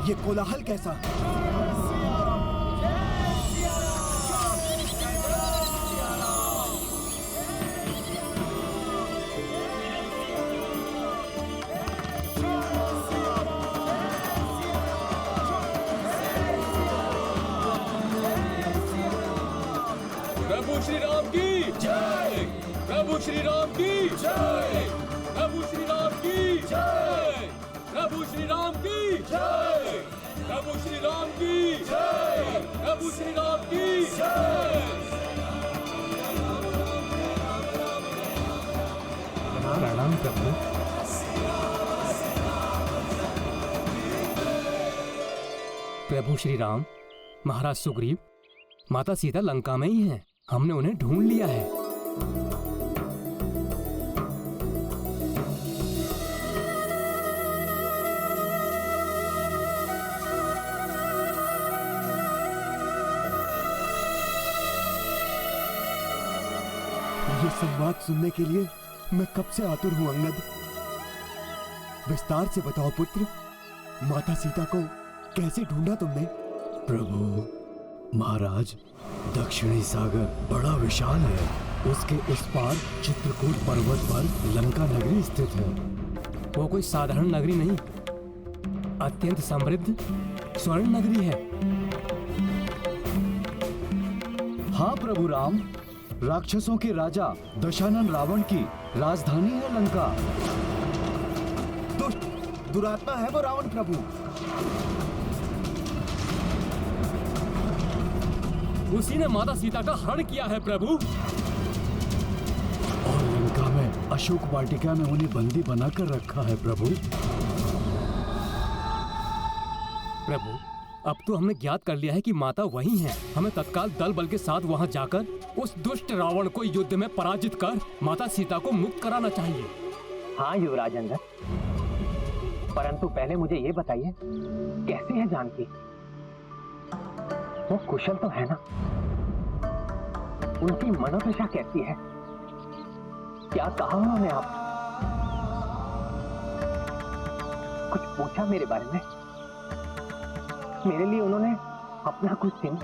ये कोलाहल कैसा? प्रभु श्री राम की जय। प्रभु श्री राम की जय। प्रभु श्री राम की जय। प्रभु श्री राम की जय। प्रभु श्री राम की जय। प्रभु श्री राम की जय। प्रणाम प्रभु। प्रभु श्री राम, महाराज सुग्रीव, माता सीता लंका में ही हैं। हमने उन्हें ढूंढ लिया है। ये संवाद सुनने के लिए मैं कब से आतुर हूं अंगद। विस्तार से बताओ पुत्र, माता सीता को कैसे ढूंढा तुमने? प्रभु महाराज, दक्षिणी सागर बड़ा विशाल है। उसके उस पार चित्रकूट पर्वत पर लंका नगरी स्थित है। वो कोई साधारण नगरी नहीं, अत्यंत समृद्ध स्वर्ण नगरी है। हाँ प्रभु राम, राक्षसों के राजा दशानन रावण की राजधानी है लंका। दुष्ट दुरात्मा है वो रावण प्रभु। उसी ने माता सीता का हरण किया है प्रभु। और लंका में अशोक वाटिका में उन्हें बंदी बनाकर रखा है प्रभु। प्रभु, अब तो हमने ज्ञात कर लिया है कि माता वही हैं। हमें तत्काल दल बल के साथ वहां जाकर उस दुष्ट रावण को युद्ध में पराजित कर माता सीता को मुक्त कराना चाहिए। हाँ युवराज अंगद, परंतु पहले मुझे ये बताइए, कैसी है जानकी? वो कुशल तो है ना? उनकी मनोदशा कैसी है? क्या कहा उन्होंने आप? कुछ पूछा मेरे बारे में? मेरे लिए उन्होंने अपना कुछ चिन्ह,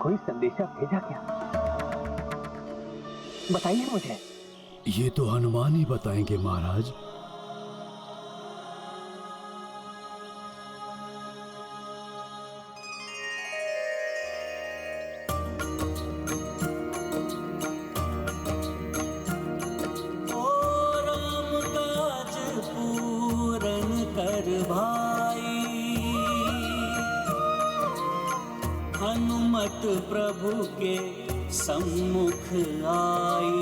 कोई संदेशा भेजा क्या? बताइए मुझे। ये तो हनुमान ही बताएंगे महाराज। हनुमत प्रभु के सम्मुख आई,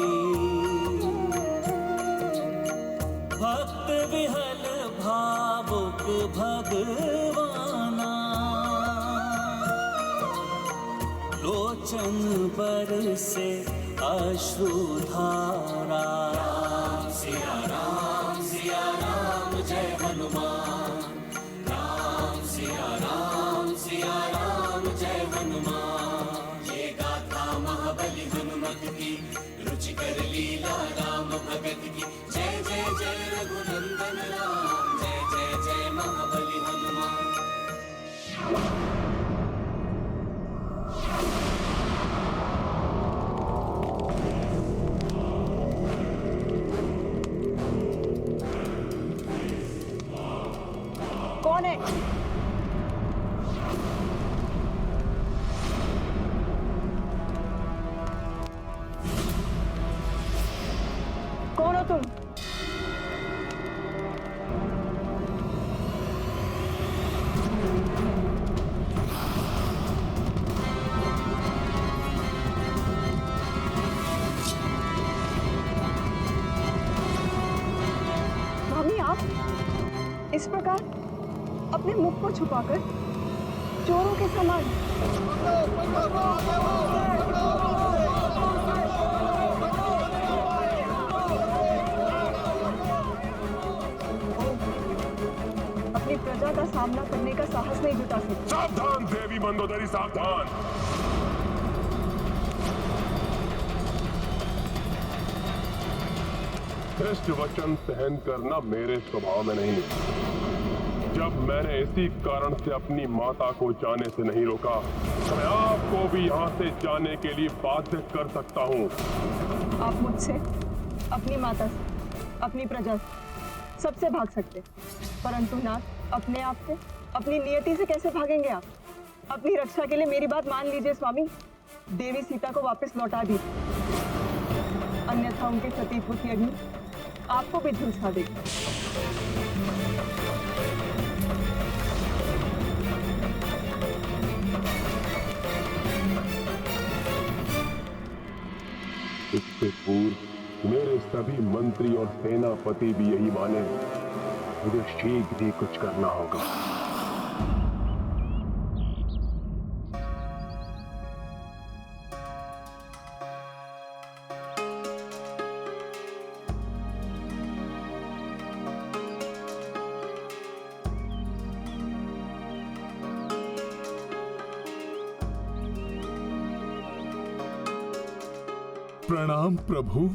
भक्त विहल भावुक भगवाना, लोचन बरसे अश्रुधारा। राम सिया राम जय हनुमान। राम सिया राम जय हनुमान। ये गाथा महाबली हनुमत की, रुचिकर लीला राम भगत की। जय जय जय रघुनंदन राम, जय जय जय महाबली हनुमान। कौन है? कौन हो तुम? भाभी, आप इस प्रकार अपने मुख को छुपाकर चोरों के समान। अपनी प्रजा का सामना करने का साहस नहीं जुटा सकते। सावधान देवी मंदोदरी, सावधान। श्रेष्ठ वचन सहन करना मेरे स्वभाव में नहीं है। जब मैंने इसी कारण से अपनी माता को जाने से नहीं रोका, तो मैं आपको भी यहाँ से जाने के लिए बाध्य कर सकता हूँ। आप मुझसे, अपनी माता से, अपनी प्रजा से, सबसे भाग सकते, परंतु नाथ अपने आप से, अपनी नियति से कैसे भागेंगे आप? अपनी रक्षा के लिए मेरी बात मान लीजिए स्वामी। देवी सीता को वापस लौटा दीजिए, अन्यथा उनके सतीत्व की अग्नि आपको भी झुलसा देगी। इससे पूर्व मेरे सभी मंत्री और सेनापति भी यही माने, मुझे शीघ्र ही कुछ करना होगा। प्रणाम प्रभु।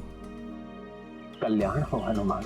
कल्याण हो हनुमान।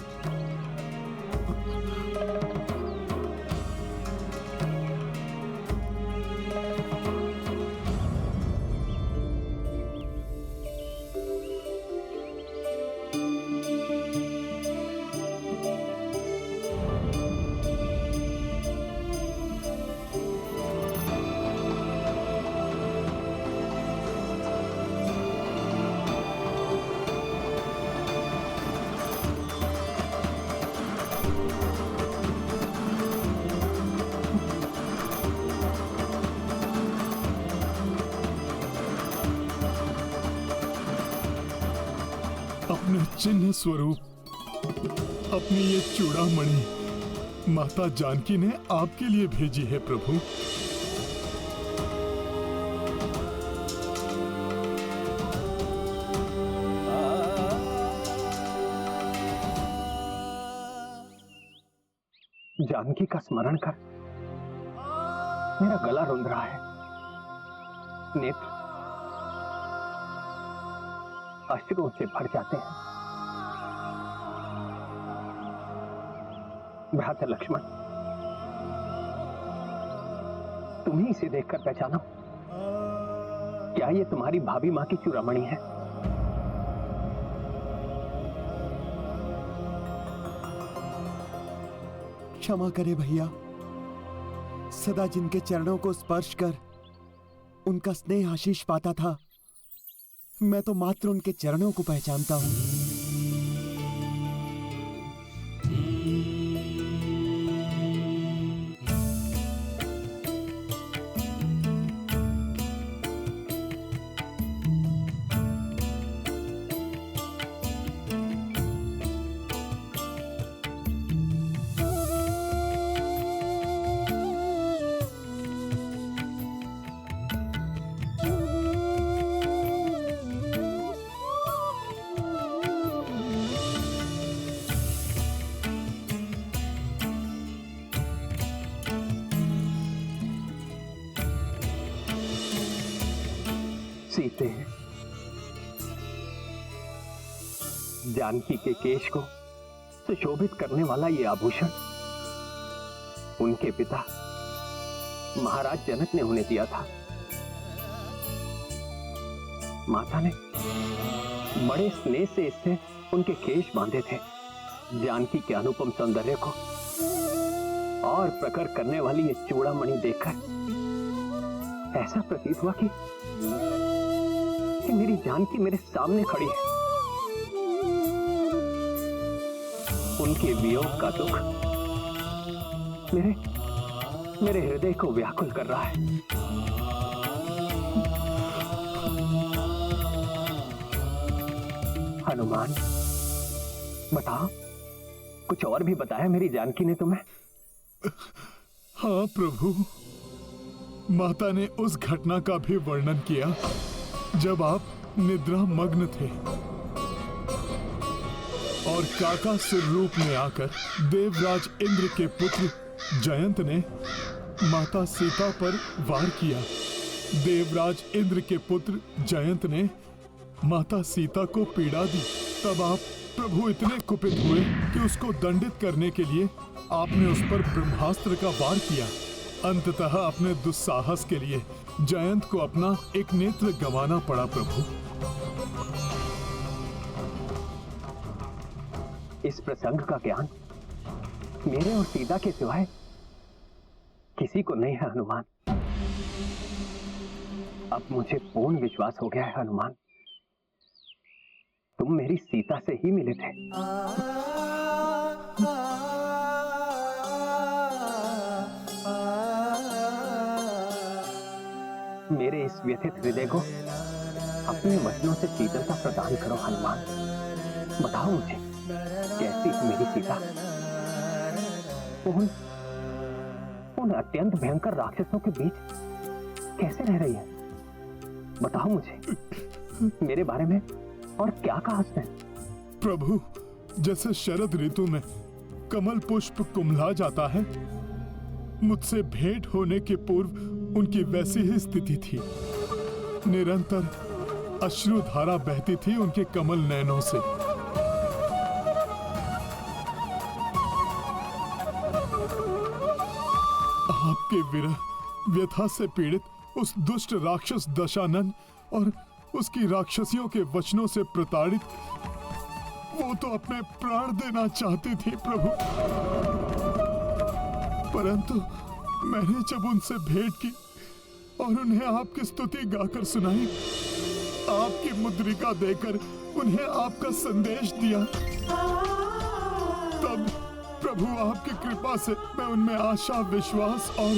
अपने चिन्ह स्वरूप अपनी ये चूड़ामणि माता जानकी ने आपके लिए भेजी है प्रभु। जानकी का स्मरण कर मेरा गला रुंध रहा है, नेत्र अश्रुओं से भर जाते हैं। भ्राता लक्ष्मण, तुम्ही इसे देखकर पहचाना, क्या ये तुम्हारी भाभी मां की चूड़ामणि है? क्षमा करे भैया, सदा जिनके चरणों को स्पर्श कर उनका स्नेह आशीष पाता था, मैं तो मात्र उनके चरणों को पहचानता हूं। सीते, जानकी के केश को सुशोभित करने वाला ये आभूषण उनके पिता महाराज जनक ने उन्हें दिया था। माता ने बड़े स्नेह से इससे उनके केश बांधे थे। जानकी के अनुपम सौंदर्य को और प्रकट करने वाली ये चूड़ामणि देखकर ऐसा प्रतीत हुआ कि मेरी जानकी मेरे सामने खड़ी है। उनके वियोग का दुख मेरे हृदय को व्याकुल कर रहा है। हनुमान, बताओ, कुछ और भी बताया मेरी जानकी ने तुम्हें? हाँ प्रभु, माता ने उस घटना का भी वर्णन किया जब आप निद्रा मग्न थे और काकासुर रूप में आकर देवराज इंद्र के पुत्र जयंत ने माता सीता पर वार किया। देवराज इंद्र के पुत्र जयंत ने माता सीता को पीड़ा दी। तब आप प्रभु इतने कुपित हुए कि उसको दंडित करने के लिए आपने उस पर ब्रह्मास्त्र का वार किया। अंततः अपने दुस्साहस के लिए जयंत को अपना एक नेत्र गंवाना पड़ा प्रभु। इस प्रसंग का ज्ञान मेरे और सीता के सिवाय किसी को नहीं है हनुमान। अब मुझे पूर्ण विश्वास हो गया है हनुमान, तुम मेरी सीता से ही मिले थे। मेरे इस व्यथित हृदय को अपने वचनों से शीतलता प्रदान करो हनुमान। बताओ मुझे कैसी है मेरी सीता? उन अत्यंत भयंकर राक्षसों के बीच कैसे रह रही है? बताओ मुझे मेरे बारे में और क्या कहा उसने? प्रभु, जैसे शरद ऋतु में कमल पुष्प कुम्हला जाता है, मुझसे भेंट होने के पूर्व उनकी वैसी ही स्थिति थी। निरंतर अश्रुधारा बहती थी उनके कमल नयनों से। आपके विरह व्यथा से पीड़ित उस दुष्ट राक्षस दशानन और उसकी राक्षसियों के वचनों से प्रताड़ित वो तो अपने प्राण देना चाहती थी प्रभु, परंतु मैंने जब उनसे भेंट की और उन्हें आपकी स्तुति गाकर सुनाई, आपकी मुद्रिका देकर उन्हें आपका संदेश दिया, तब प्रभु आपकी कृपा से मैं उनमें आशा, विश्वास और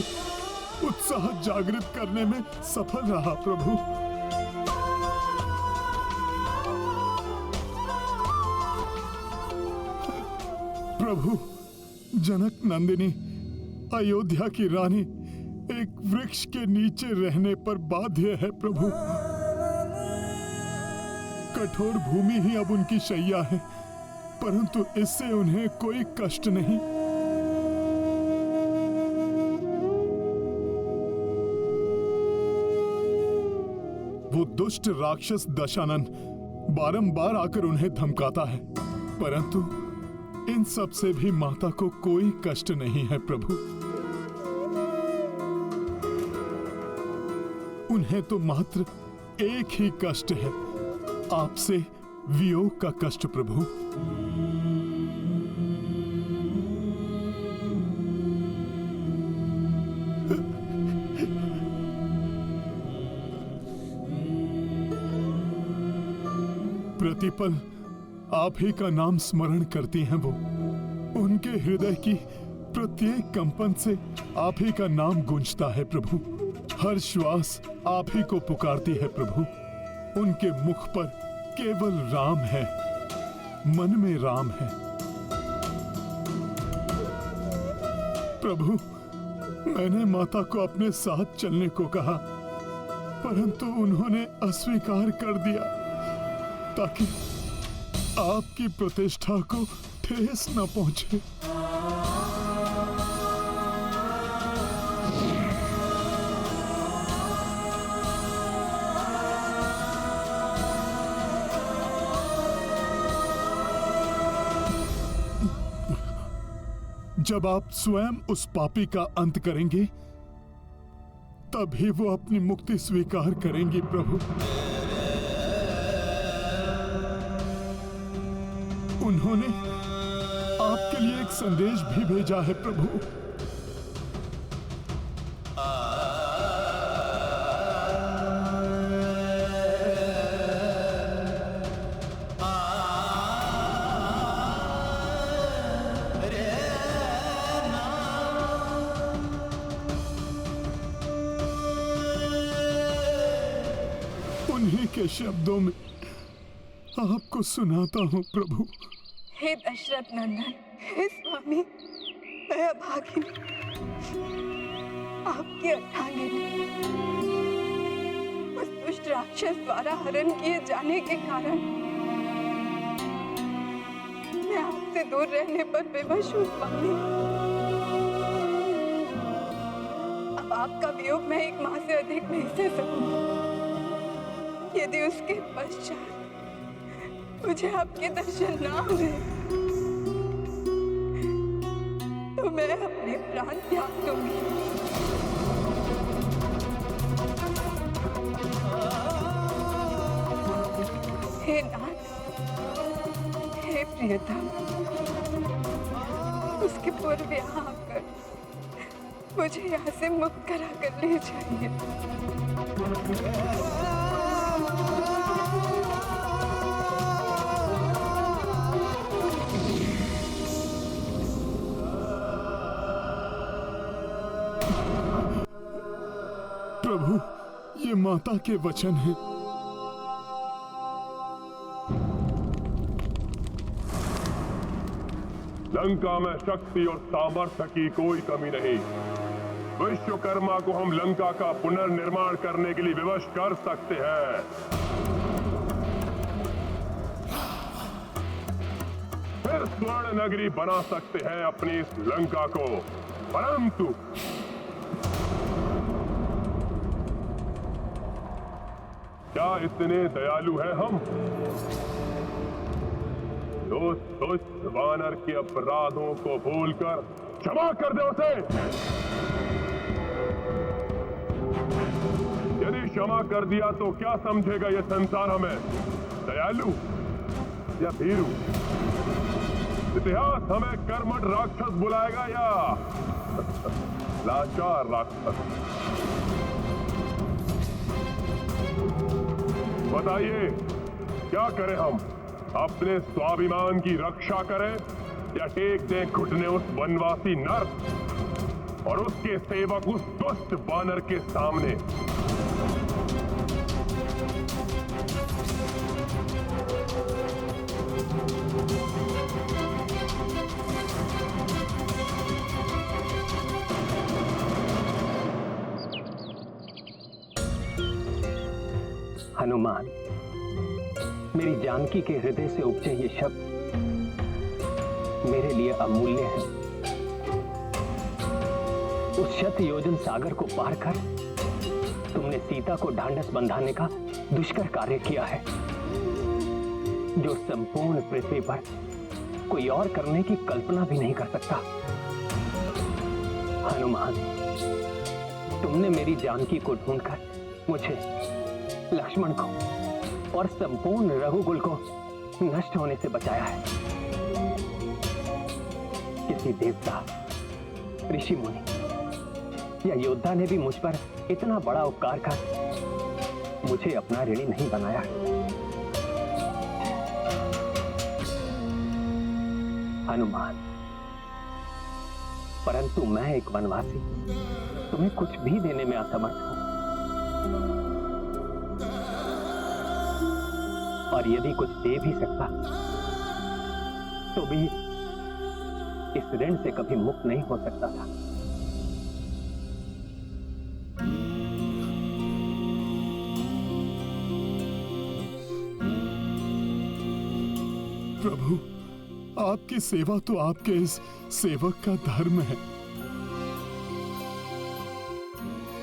उत्साह जागृत करने में सफल रहा प्रभु। प्रभु, जनक नंदिनी अयोध्या की रानी एक वृक्ष के नीचे रहने पर बाध्य है प्रभु। कठोर भूमि ही अब उनकी शैया है, परंतु इससे उन्हें कोई कष्ट नहीं। वो दुष्ट राक्षस दशानन बारंबार आकर उन्हें धमकाता है, परंतु इन सब से भी माता को कोई कष्ट नहीं है प्रभु। उन्हें तो मात्र एक ही कष्ट है, आपसे वियोग का कष्ट प्रभु। प्रतिपल आप ही का नाम स्मरण करती हैं वो। उनके हृदय की प्रत्येक कंपन से आप ही का नाम गूंजता है प्रभु। हर श्वास आप ही को पुकारती है प्रभु। उनके मुख पर केवल राम है, मन में राम है प्रभु। मैंने माता को अपने साथ चलने को कहा, परंतु उन्होंने अस्वीकार कर दिया ताकि आपकी प्रतिष्ठा को ठेस न पहुंचे। जब आप स्वयं उस पापी का अंत करेंगे, तभी वो अपनी मुक्ति स्वीकार करेंगी प्रभु। उन्होंने आपके लिए एक संदेश भी भेजा है प्रभु। उन्हीं के शब्दों में आपको सुनाता हूँ प्रभु। हे दशरथ नंदन, हे स्वामी, मैं अभागिनी, आपकी अर्धांगिनी, उस दुष्ट राक्षस द्वारा हरण किए जाने के कारण मैं आपसे दूर रहने पर विवश हूँ स्वामी। अब आपका वियोग मैं एक माह से अधिक नहीं सह सकूंगी। यदि उसके पश्चात मुझे आपके दर्शन ना हुए तो जवाब दूंगी। हे नाथ, हे प्रियतम, उसके पूर्व यहाँ आकर मुझे यहाँ से मुक्त करा कर ले जाइए। प्रभु, ये माता के वचन हैं। लंका में शक्ति और सामर्थ्य की कोई कमी नहीं। विश्वकर्मा को हम लंका का पुनर्निर्माण करने के लिए विवश कर सकते हैं। फिर स्वर्ण नगरी बना सकते हैं अपनी इस लंका को, परंतु क्या इतने दयालु हैं हम? उस दुष्ट वानर के अपराधों को भूलकर क्षमा कर दे उसे। यदि क्षमा कर दिया तो क्या समझेगा यह संसार हमें, दयालु या भीरू? इतिहास हमें कर्मठ राक्षस बुलाएगा या लाचार राक्षस? बताइए, क्या करें हम? अपने स्वाभिमान की रक्षा करें या टेक दें घुटने उस वनवासी नर और उसके सेवक उस दुष्ट वानर के सामने? हनुमान, मेरी जानकी के हृदय से उपजे ये शब्द मेरे लिए अमूल्य है। उस शत योजन सागर को पार कर तुमने सीता को ढांढस बंधाने का दुष्कर कार्य किया है, जो संपूर्ण पृथ्वी पर कोई और करने की कल्पना भी नहीं कर सकता। हनुमान, तुमने मेरी जानकी को ढूंढकर मुझे, लक्ष्मण को और संपूर्ण रघुकुल को नष्ट होने से बचाया है। किसी देवता, ऋषि मुनि या योद्धा ने भी मुझ पर इतना बड़ा उपकार कर मुझे अपना ऋणी नहीं बनाया। हनुमान, परंतु मैं एक वनवासी तुम्हें कुछ भी देने में असमर्थ हूं, और यदि कुछ दे भी सकता तो भी इस ऋण से कभी मुक्त नहीं हो सकता था। प्रभु, आपकी सेवा तो आपके इस सेवक का धर्म है।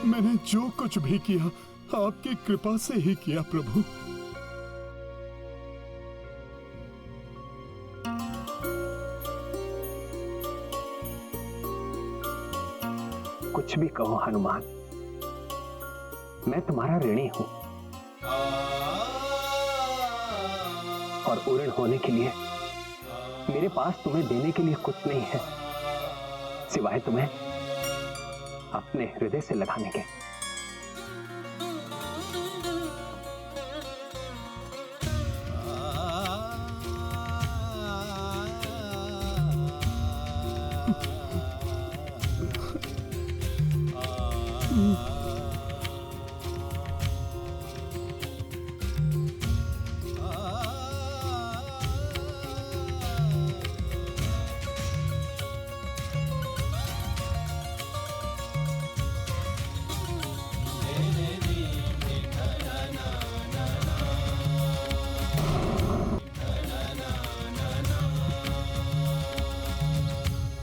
मैंने जो कुछ भी किया आपकी कृपा से ही किया प्रभु। कुछ भी कहो हनुमान, मैं तुम्हारा ऋणी हूं, और ऋण होने के लिए मेरे पास तुम्हें देने के लिए कुछ नहीं है सिवाय तुम्हें अपने हृदय से लगाने के।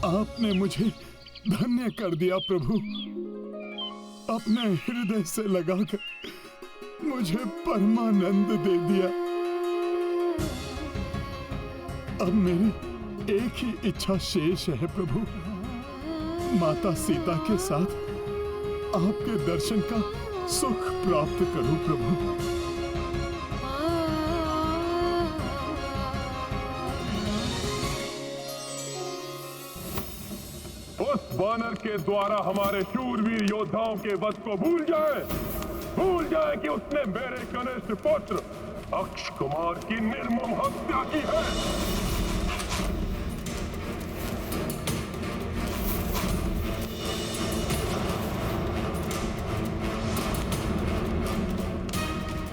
आपने मुझे धन्य कर दिया प्रभु। अपने हृदय से लगाकर मुझे परमानंद दे दिया। अब मेरी एक ही इच्छा शेष है प्रभु, माता सीता के साथ आपके दर्शन का सुख प्राप्त करूं प्रभु। उस वानर के द्वारा हमारे शूरवीर योद्धाओं के वध को भूल जाए कि उसने मेरे कनिष्ठ पुत्र अक्ष कुमार की निर्मम हत्या की है।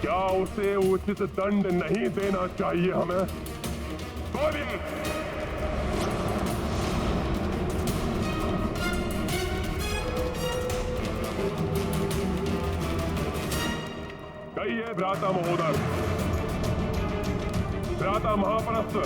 क्या उसे उचित दंड नहीं देना चाहिए हमें? बोलिए। कहिए भ्राता महोदय, भ्राता महापरस्त,